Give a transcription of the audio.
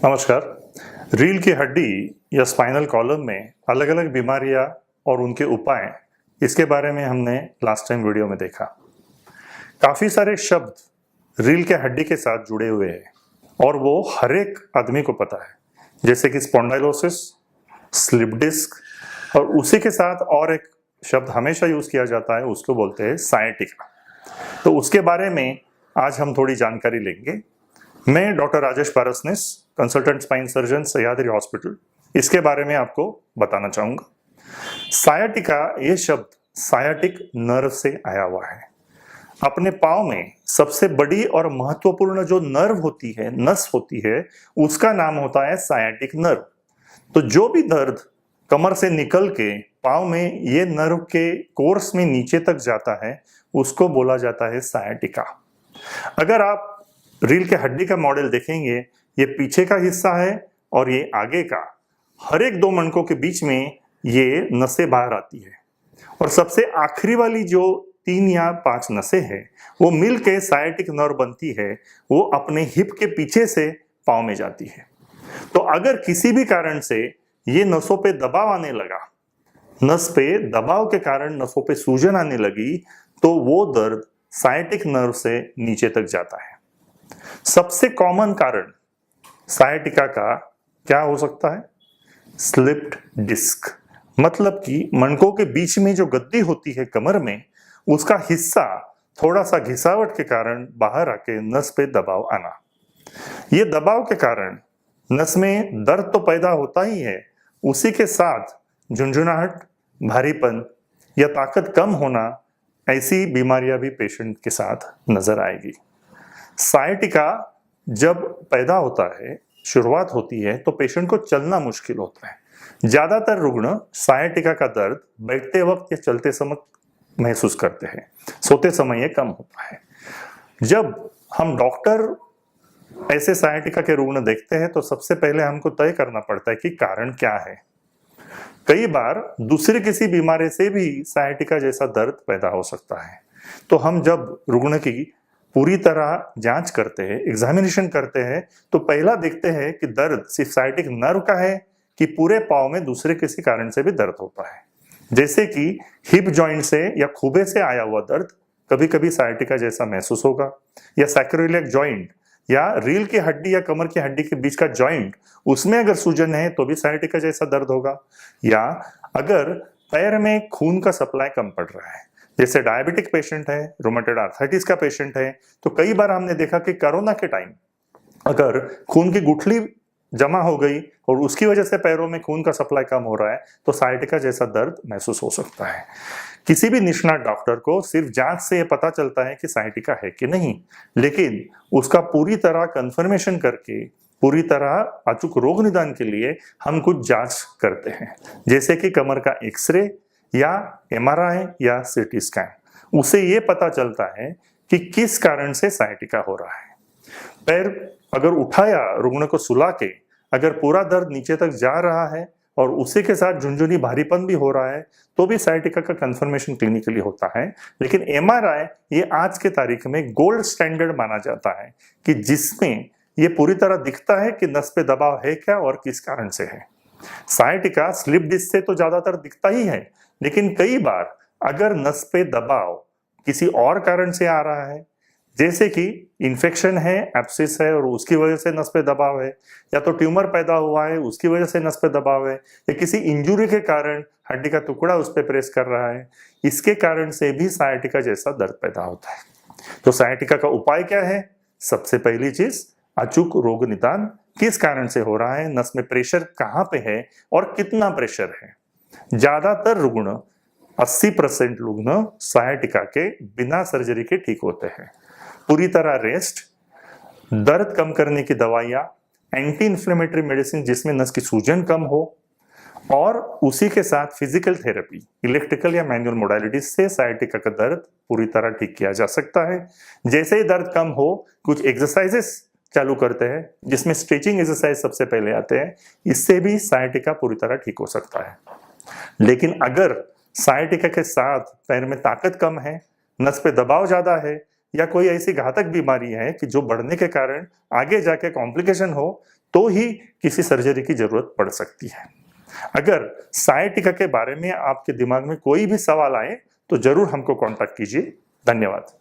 नमस्कार। रीढ़ की हड्डी या स्पाइनल कॉलम में अलग अलग बीमारियां और उनके उपाय, इसके बारे में हमने लास्ट टाइम वीडियो में देखा। काफ़ी सारे शब्द रीढ़ के हड्डी के साथ जुड़े हुए हैं और वो हर एक आदमी को पता है, जैसे कि स्पॉन्डाइलोसिस, स्लिप डिस्क, और उसी के साथ और एक शब्द हमेशा यूज़ किया जाता है, उसको बोलते हैं सायटिका। तो उसके बारे में आज हम थोड़ी जानकारी लेंगे। मैं doctor Rajesh Parasnis, consultant spine surgeon, Sahyadri hospital, इसके बारे में आपको बताना चाहूँगा। सायटिका ये शब्द सायाटिक नर्व से आया हुआ है। अपने पाँव में सबसे बड़ी और महत्वपूर्ण जो नर्व होती है, नस होती है, उसका नाम होता है सायाटिक नर्व। तो जो भी दर्द कमर से निकल के पाँव में ये नर्व के कोर्स में नीचे तक जाता है, उसको बोला जाता है सायटिका। अगर आप रीढ़ के हड्डी का मॉडल देखेंगे, ये पीछे का हिस्सा है और ये आगे का। हर एक दो मणकों के बीच में ये नसें बाहर आती है और सबसे आखिरी वाली जो 3 या 5 नसें हैं, वो मिल के सायटिक नर्व बनती है। वो अपने हिप के पीछे से पाँव में जाती है। तो अगर किसी भी कारण से ये नसों पे दबाव आने लगा, नस पे दबाव के कारण नसों पे सूजन आने लगी, तो वो दर्द सायटिक नर्व से नीचे तक जाता है। सबसे कॉमन कारण सायटिका का क्या हो सकता है? स्लिप्ड डिस्क, मतलब कि मणकों के बीच में जो गद्दी होती है कमर में, उसका हिस्सा थोड़ा सा घिसावट के कारण बाहर आके नस पे दबाव आना। ये दबाव के कारण नस में दर्द तो पैदा होता ही है, उसी के साथ झुंझुनाहट, भारीपन या ताकत कम होना, ऐसी बीमारियां भी पेशेंट के साथ नजर आएगी। सायटिका जब पैदा होता है, शुरुआत होती है, तो पेशेंट को चलना मुश्किल होता है। ज्यादातर रुग्ण सायटिका का दर्द बैठते वक्त या चलते समय महसूस करते हैं, सोते समय ये कम होता है। जब हम डॉक्टर ऐसे सायटिका के रुग्ण देखते हैं, तो सबसे पहले हमको तय करना पड़ता है कि कारण क्या है। कई बार दूसरी किसी बीमारी से भी सायटिका जैसा दर्द पैदा हो सकता है। तो हम जब रुग्ण की पूरी तरह जांच करते हैं, एग्जामिनेशन करते हैं, तो पहला देखते हैं कि दर्द सिर्फ सायटिक नर्व का है कि पूरे पाँव में दूसरे किसी कारण से भी दर्द होता है। जैसे कि हिप जॉइंट से या खूबे से आया हुआ दर्द कभी कभी सायटिका जैसा महसूस होगा, या सैक्रोइलियक जॉइंट या रीढ़ की हड्डी या कमर की हड्डी के बीच का जॉइंट, उसमें अगर सूजन है तो भी सायटिका जैसा दर्द होगा। या अगर पैर में खून का सप्लाई कम पड़ रहा है, जैसे डायबिटिक पेशेंट है, रोमेटॉइड आर्थराइटिस का पेशेंट है, तो कई बार हमने देखा कि कोरोना के टाइम अगर खून की गुठली जमा हो गई और उसकी वजह से पैरों में खून का सप्लाई कम हो रहा है, तो सायटिका जैसा दर्द महसूस हो सकता है। किसी भी निष्णात डॉक्टर को सिर्फ जांच से यह पता चलता है कि सायटिका है कि नहीं, लेकिन उसका पूरी तरह कंफर्मेशन करके, पूरी तरह अचूक रोग निदान के लिए हम कुछ जांच करते हैं, जैसे कि कमर का एक्सरे या MRI या CT स्कैन। उसे ये पता चलता है कि किस कारण से सायटिका हो रहा है। पैर अगर उठाया, रुग्ण को सुला के, अगर पूरा दर्द नीचे तक जा रहा है और उसी के साथ झुंझुनी भारीपन भी हो रहा है, तो भी सायटिका का कंफर्मेशन क्लिनिकली होता है। लेकिन MRI ये आज के तारीख में गोल्ड स्टैंडर्ड माना जाता है, कि जिसमें ये पूरी तरह दिखता है कि नस पे दबाव है क्या और किस कारण से है। सायटिका स्लिप डिस्क से तो ज्यादातर दिखता ही है, लेकिन कई बार अगर नस पे दबाव किसी और कारण से आ रहा है, जैसे कि इन्फेक्शन है, एब्सिस है और उसकी वजह से नस पे दबाव है, या तो ट्यूमर पैदा हुआ है उसकी वजह से नस पे दबाव है, या किसी इंजुरी के कारण हड्डी का टुकड़ा उस पे प्रेस कर रहा है, इसके कारण से भी सायटिका जैसा दर्द पैदा होता है। तो सायटिका का उपाय क्या है? सबसे पहली चीज, अचूक रोग निदान, किस कारण से हो रहा है, नस में प्रेशर कहाँ पे है और कितना प्रेशर है। ज्यादातर रुग्ण 80% रुग्ण सायटिका के बिना सर्जरी के ठीक होते हैं। पूरी तरह रेस्ट, दर्द कम करने की दवाइयाँ, एंटी इंफ्लेमेटरी मेडिसिन जिसमें नस की सूजन कम हो, और उसी के साथ फिजिकल थेरेपी, इलेक्ट्रिकल या मैनुअल मोडालिटीज से सायटिका का दर्द पूरी तरह ठीक किया जा सकता है। जैसे ही दर्द कम हो, कुछ एक्सरसाइजेस चालू करते हैं, जिसमें स्ट्रेचिंग एक्सरसाइज सबसे पहले आते हैं, इससे भी सायटिका पूरी तरह ठीक हो सकता है। लेकिन अगर सायटिका के साथ पैर में ताकत कम है, नस पे दबाव ज्यादा है, या कोई ऐसी घातक बीमारी है कि जो बढ़ने के कारण आगे जाके कॉम्प्लिकेशन हो, तो ही किसी सर्जरी की जरूरत पड़ सकती है। अगर सायटिका के बारे में आपके दिमाग में कोई भी सवाल आए तो जरूर हमको कांटेक्ट कीजिए। धन्यवाद।